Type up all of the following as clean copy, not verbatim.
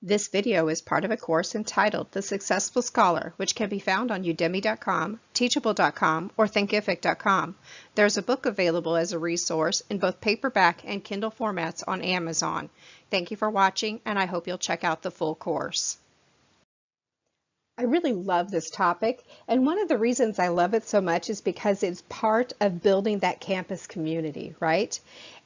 This video is part of a course entitled The Successful Scholar, which can be found on udemy.com, teachable.com, or thinkific.com. There's a book available as a resource in both paperback and Kindle formats on Amazon. Thank you for watching, and I hope you'll check out the full course. I really love this topic, and one of the reasons I love it so much is because it's part of building that campus community, right?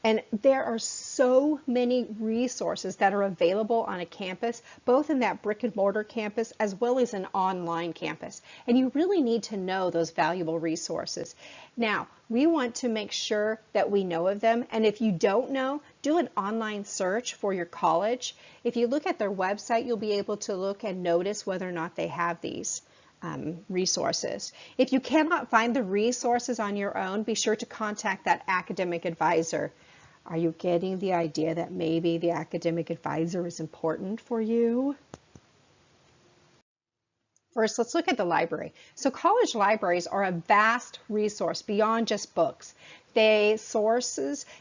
And there are so many resources that are available on a campus, both in that brick and mortar campus as well as an online campus. And you really need to know those valuable resources. Now, we want to make sure that we know of them. And if you don't know, do an online search for your college. If you look at their website, you'll be able to look and notice whether or not they have these resources. If you cannot find the resources on your own, be sure to contact that academic advisor. Are you getting the idea that maybe the academic advisor is important for you? First, let's look at the library. So college libraries are a vast resource beyond just books. They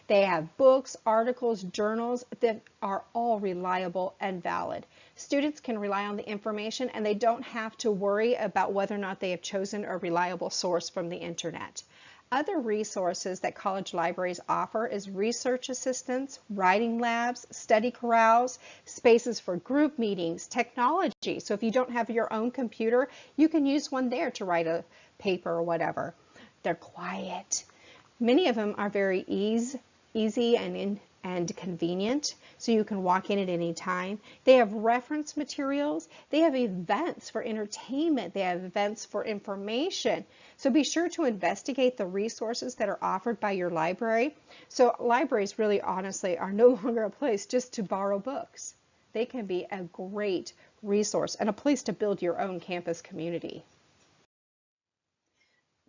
have books, articles, journals that are all reliable and valid. Students can rely on the information and they don't have to worry about whether or not they have chosen a reliable source from the internet. Other resources that college libraries offer is research assistants, writing labs, study corrals, spaces for group meetings, technology. So if you don't have your own computer, you can use one there to write a paper or whatever. They're quiet. Many of them are very easy and convenient, so you can walk in at any time. They have reference materials. They have events for entertainment. They have events for information. So be sure to investigate the resources that are offered by your library. So libraries really honestly are no longer a place just to borrow books. They can be a great resource and a place to build your own campus community.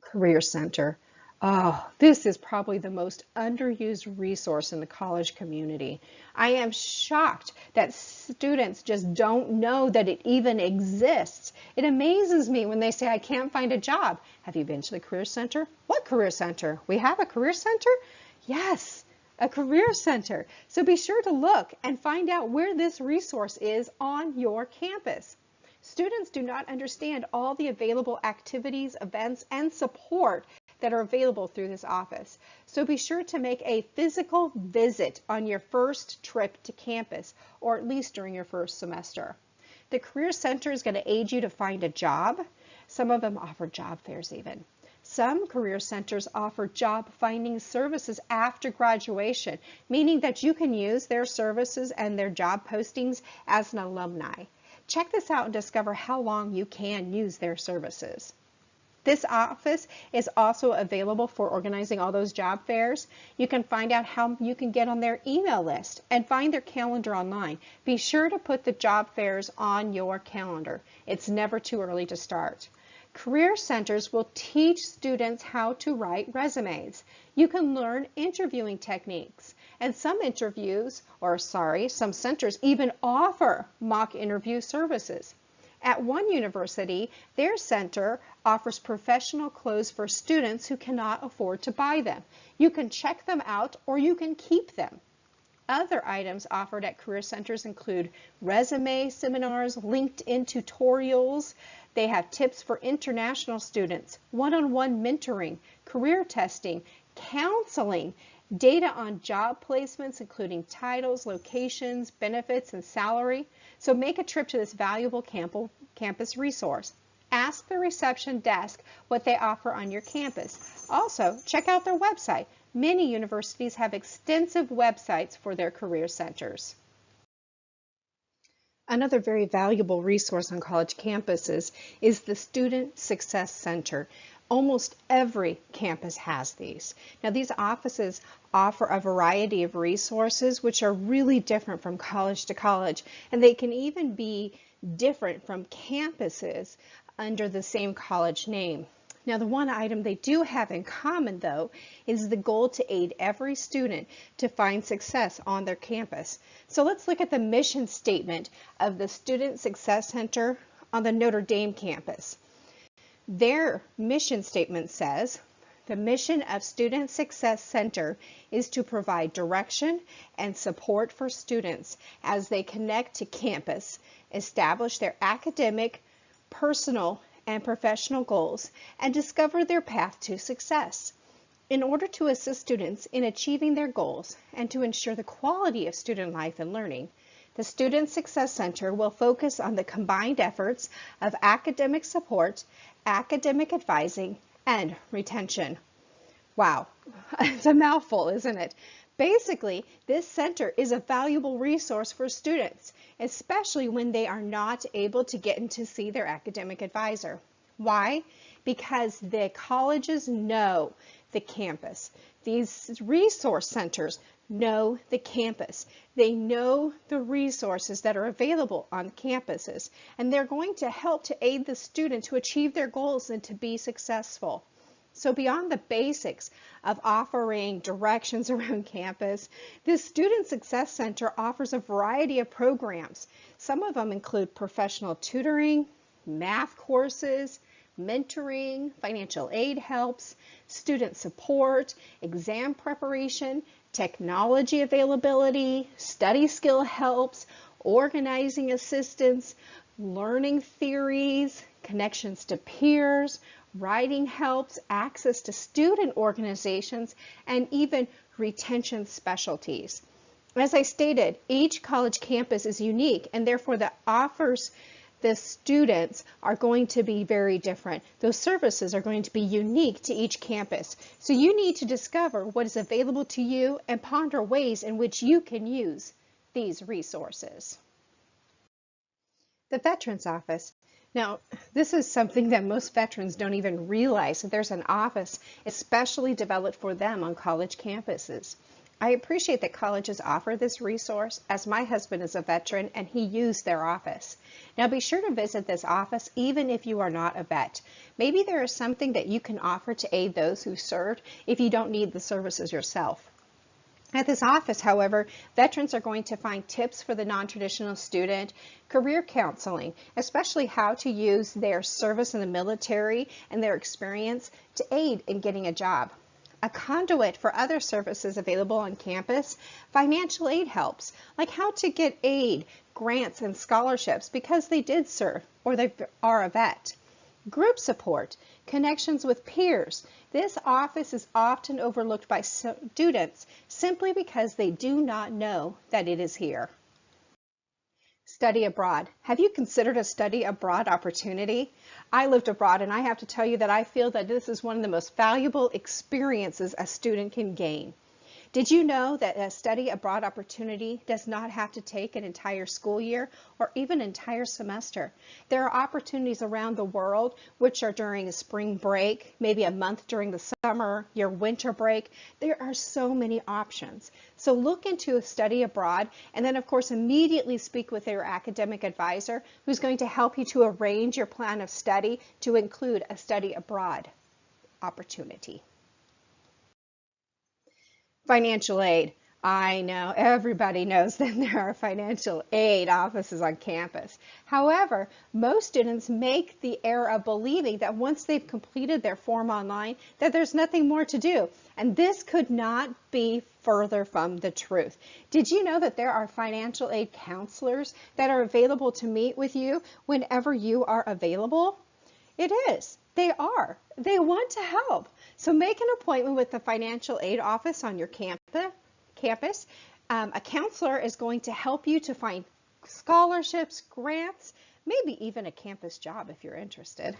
Career Center. Oh, this is probably the most underused resource in the college community. I am shocked that students just don't know that it even exists. It amazes me when they say, I can't find a job. Have you been to the Career Center? What Career Center? We have a Career Center? Yes, a Career Center. So be sure to look and find out where this resource is on your campus. Students do not understand all the available activities, events, and support that are available through this office. So be sure to make a physical visit on your first trip to campus, or at least during your first semester. The Career Center is going to aid you to find a job. Some of them offer job fairs even. Some career centers offer job finding services after graduation, meaning that you can use their services and their job postings as an alumni. Check this out and discover how long you can use their services. This office is also available for organizing all those job fairs. You can find out how you can get on their email list and find their calendar online. Be sure to put the job fairs on your calendar. It's never too early to start. Career centers will teach students how to write resumes. You can learn interviewing techniques. And some centers even offer mock interview services. At one university, their center offers professional clothes for students who cannot afford to buy them. You can check them out or you can keep them. Other items offered at career centers include resume seminars, LinkedIn tutorials. They have tips for international students, one-on-one mentoring, career testing, counseling, data on job placements, including titles, locations, benefits, and salary. So make a trip to this valuable campus resource. Ask the reception desk what they offer on your campus. Also, check out their website. Many universities have extensive websites for their career centers. Another very valuable resource on college campuses is the Student Success Center. Almost every campus has these. Now, these offices offer a variety of resources which are really different from college to college, and they can even be different from campuses under the same college name. Now, the one item they do have in common, though, is the goal to aid every student to find success on their campus. So let's look at the mission statement of the Student Success Center on the Notre Dame campus. Their mission statement says, The mission of Student Success Center is to provide direction and support for students as they connect to campus, establish their academic, personal, and professional goals, and discover their path to success. In order to assist students in achieving their goals and to ensure the quality of student life and learning, the Student Success Center will focus on the combined efforts of academic support, academic advising, and retention. Wow, it's a mouthful, isn't it? Basically, this center is a valuable resource for students, especially when they are not able to get in to see their academic advisor. Why? Because the colleges know the campus. These resource centers know the campus. They know the resources that are available on campuses, and they're going to help to aid the student to achieve their goals and to be successful. So beyond the basics of offering directions around campus, the Student Success Center offers a variety of programs. Some of them include professional tutoring, math courses, mentoring, financial aid helps, student support, exam preparation, technology availability, study skill helps, organizing assistance, learning theories, connections to peers, writing helps, access to student organizations, and even retention specialties. As I stated, each college campus is unique, and therefore the students are going to be very different. Those services are going to be unique to each campus. So you need to discover what is available to you and ponder ways in which you can use these resources. The Veterans Office. Now, this is something that most veterans don't even realize, that there's an office especially developed for them on college campuses. I appreciate that colleges offer this resource, as my husband is a veteran and he used their office. Now be sure to visit this office even if you are not a vet. Maybe there is something that you can offer to aid those who served if you don't need the services yourself. At this office, however, veterans are going to find tips for the non-traditional student, career counseling, especially how to use their service in the military and their experience to aid in getting a job. A conduit for other services available on campus, financial aid helps, like how to get aid, grants, and scholarships because they did serve or they are a vet. Group support, connections with peers. This office is often overlooked by students simply because they do not know that it is here. Study abroad. Have you considered a study abroad opportunity? I lived abroad, and I have to tell you that I feel that this is one of the most valuable experiences a student can gain. Did you know that a study abroad opportunity does not have to take an entire school year or even an entire semester? There are opportunities around the world which are during a spring break, maybe a month during the summer, your winter break. There are so many options. So look into a study abroad, and then of course immediately speak with your academic advisor who's going to help you to arrange your plan of study to include a study abroad opportunity. Financial aid. I know everybody knows that there are financial aid offices on campus. However, most students make the error of believing that once they've completed their form online, that there's nothing more to do. And this could not be further from the truth. Did you know that there are financial aid counselors that are available to meet with you whenever you are available? It is. They are. They want to help. So make an appointment with the financial aid office on your campus. A counselor is going to help you to find scholarships, grants, maybe even a campus job if you're interested.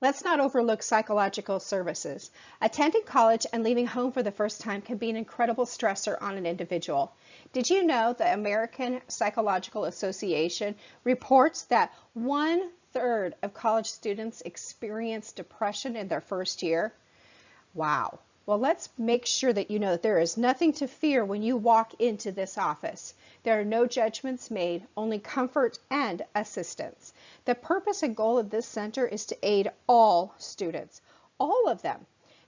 Let's not overlook psychological services. Attending college and leaving home for the first time can be an incredible stressor on an individual. Did you know the American Psychological Association reports that 1/3 of college students experience depression in their first year? Wow. Well, let's make sure that you know that there is nothing to fear when you walk into this office. There are no judgments made, only comfort and assistance. The purpose and goal of this center is to aid all students, all of them.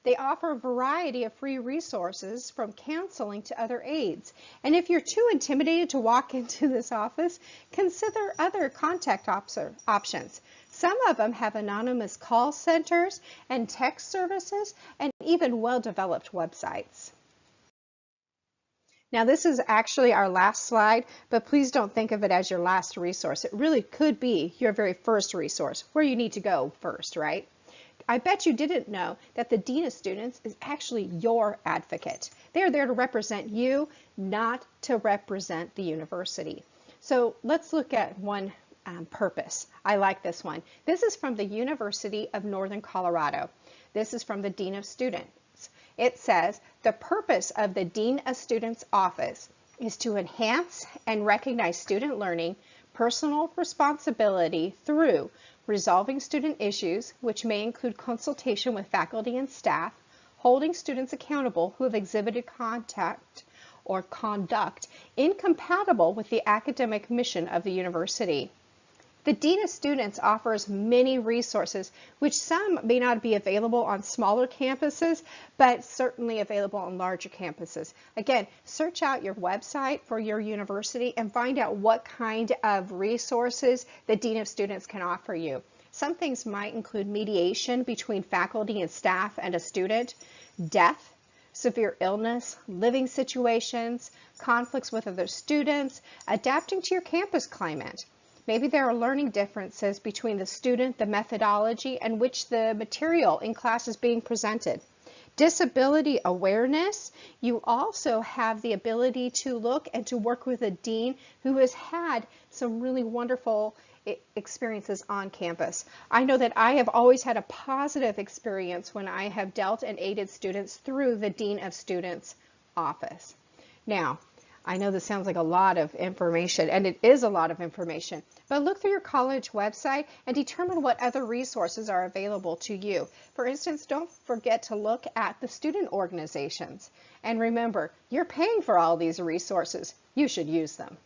They offer a variety of free resources from counseling to other aids. And if you're too intimidated to walk into this office, consider other contact options. Some of them have anonymous call centers and text services and even well-developed websites. Now this is actually our last slide, but please don't think of it as your last resource. It really could be your very first resource, where you need to go first, right? I bet you didn't know that the Dean of Students is actually your advocate. They're there to represent you, not to represent the university. So let's look at one purpose. I like this one. This is from the University of Northern Colorado. This is from the Dean of Students. It says, the purpose of the Dean of Students office is to enhance and recognize student learning, personal responsibility through resolving student issues, which may include consultation with faculty and staff, holding students accountable who have exhibited contact or conduct incompatible with the academic mission of the university. The Dean of Students offers many resources, which some may not be available on smaller campuses, but certainly available on larger campuses. Again, search out your website for your university and find out what kind of resources the Dean of Students can offer you. Some things might include mediation between faculty and staff and a student, death, severe illness, living situations, conflicts with other students, adapting to your campus climate. Maybe there are learning differences between the student, the methodology, and which the material in class is being presented. Disability awareness, you also have the ability to look and to work with a dean who has had some really wonderful experiences on campus. I know that I have always had a positive experience when I have dealt and aided students through the Dean of Students office. Now, I know this sounds like a lot of information, and it is a lot of information, but look through your college website and determine what other resources are available to you. For instance, don't forget to look at the student organizations. And remember, you're paying for all these resources. You should use them.